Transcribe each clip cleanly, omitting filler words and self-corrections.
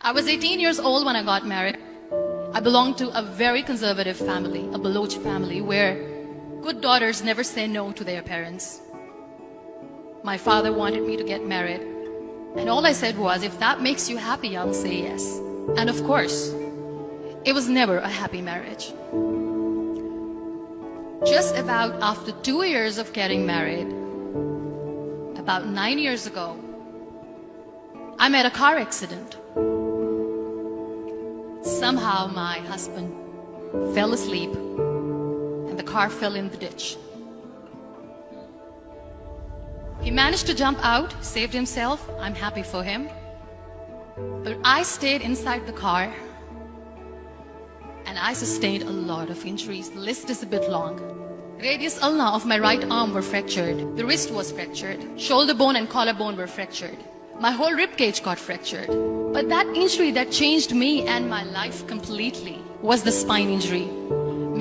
I was 18 years old when I got married. I belonged to a very conservative family, a Baloch family, where good daughters never say no to their parents. My father wanted me to get married, and all I said was, if that makes you happy, I'll say yes. And of course, it was never a happy marriage. Just about after 2 years of getting married, about 9 years ago, I met a car accident. Somehow my husband fell asleep and the car fell in the ditch. He managed to jump out, saved himself. I'm happy for him. But I stayed inside the car and I sustained a lot of injuries. The list is a bit long. Radius ulna of my right arm were fractured. The wrist was fractured. Shoulder bone and collarbone were fractured. My whole rib cage got fractured. But that injury that changed me and my life completely was the spine injury.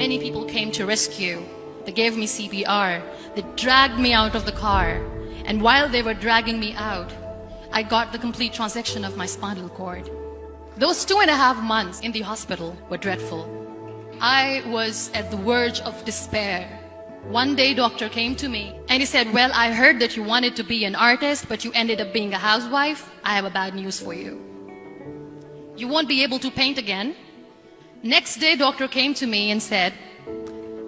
Many people came to rescue. They gave me CPR. They dragged me out of the car. And while they were dragging me out, I got the complete transection of my spinal cord. Those 2.5 months in the hospital were dreadful. I was at the verge of despair. One day, doctor came to me and he said, well, I heard that you wanted to be an artist, but you ended up being a housewife. I have a bad news for you. You won't be able to paint again. Next day, doctor came to me and said,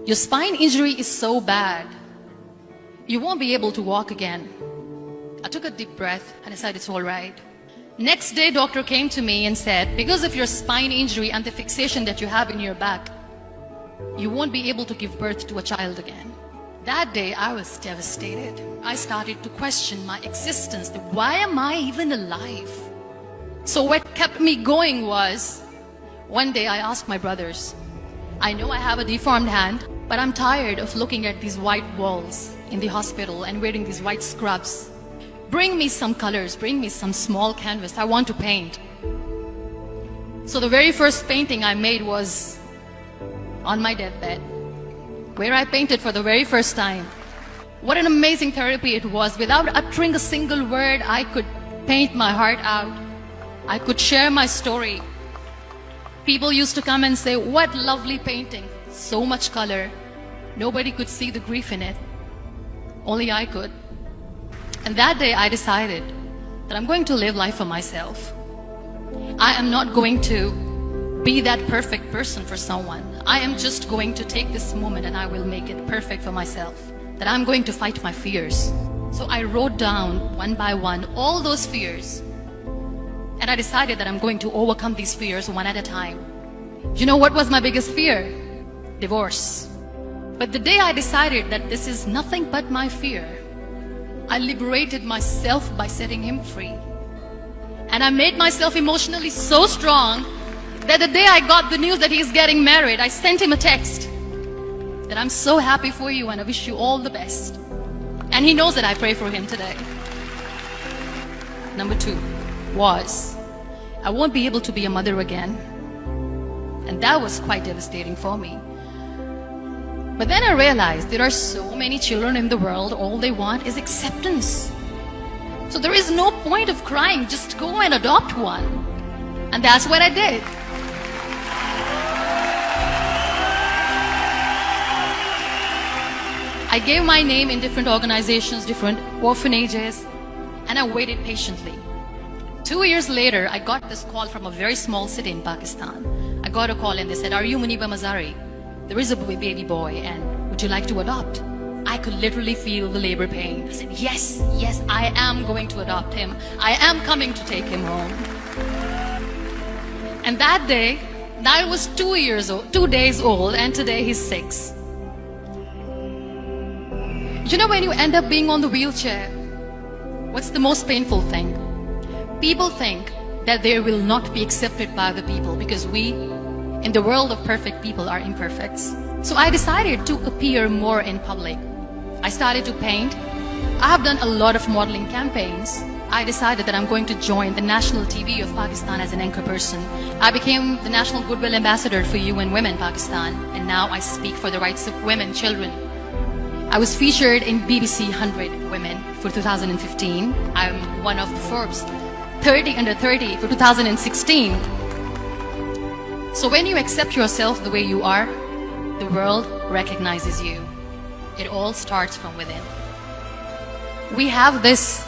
your spine injury is so bad, you won't be able to walk again. I took a deep breath and I said, it's all right. Next day, doctor came to me and said, because of your spine injury and the fixation that you have in your back, you won't be able to give birth to a child again. That day, I was devastated. I started to question my existence. Why am I even alive? So what kept me going was, one day I asked my brothers, I know I have a deformed hand, but I'm tired of looking at these white walls in the hospital and wearing these white scrubs. Bring me some colors, bring me some small canvas. I want to paint. So the very first painting I made was on my deathbed, where I painted for the very first time. What an amazing therapy it was. Without uttering a single word, I could paint my heart out. I could share my story. People used to come and say, what lovely painting, so much color. Nobody could see the grief in it. Only I could. And that day I decided that I'm going to live life for myself. I am not going to be that perfect person for someone. I am just going to take this moment and I will make it perfect for myself. That I'm going to fight my fears. So I wrote down one by one all those fears. And I decided that I'm going to overcome these fears one at a time. You know what was my biggest fear? Divorce. But the day I decided that this is nothing but my fear, I liberated myself by setting him free. And I made myself emotionally so strong that the day I got the news that he's getting married, I sent him a text that I'm so happy for you and I wish you all the best. And he knows that I pray for him today. Number 2 was, I won't be able to be a mother again. And that was quite devastating for me. But then I realized there are so many children in the world, all they want is acceptance. So there is no point of crying, just go and adopt one. And that's what I did. I gave my name in different organizations, different orphanages, and I waited patiently. 2 years later, I got this call from a very small city in Pakistan. I got a call and they said, are you Muniba Mazari? There is a baby boy and would you like to adopt? I could literally feel the labor pain. I said, yes, yes, I am going to adopt him. I am coming to take him home. And that day, I was 2 days old, and today he's 6. You know, when you end up being on the wheelchair, what's the most painful thing? People think that they will not be accepted by the people because we, in the world of perfect people, are imperfects. So I decided to appear more in public. I started to paint. I have done a lot of modeling campaigns. I decided that I'm going to join the national TV of Pakistan as an anchor person. I became the National Goodwill Ambassador for UN Women Pakistan, and now I speak for the rights of women, children. I was featured in BBC 100 Women for 2015. I'm one of the Forbes 30 under 30 for 2016. So when you accept yourself the way you are, the world recognizes you. It all starts from within. We have this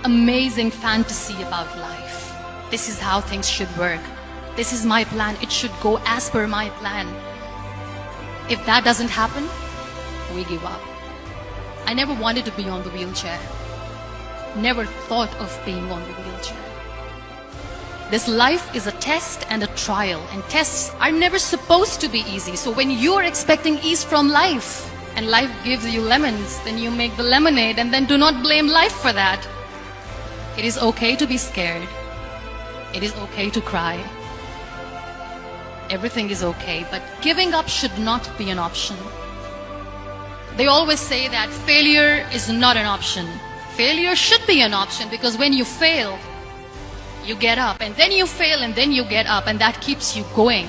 amazing fantasy about life. This is how things should work. This is my plan. It should go as per my plan. If that doesn't happen, we give up. I never wanted to be on the wheelchair. Never thought of being on the wheelchair. This life is a test and a trial, and tests are never supposed to be easy. So when you're expecting ease from life, and life gives you lemons, then you make the lemonade, and then do not blame life for that. It is okay to be scared. It is okay to cry. Everything is okay, but giving up should not be an option. They always say that failure is not an option. Failure should be an option, because when you fail, you get up, and then you fail, and then you get up, and that keeps you going.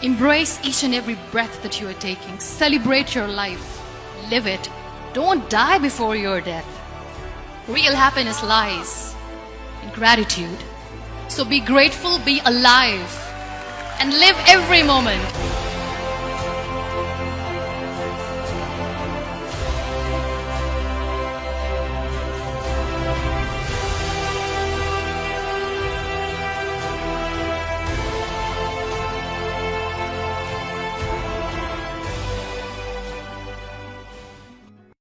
Embrace each and every breath that you are taking. Celebrate your life. Live it. Don't die before your death. Real happiness lies in gratitude. So be grateful, be alive, and live every moment.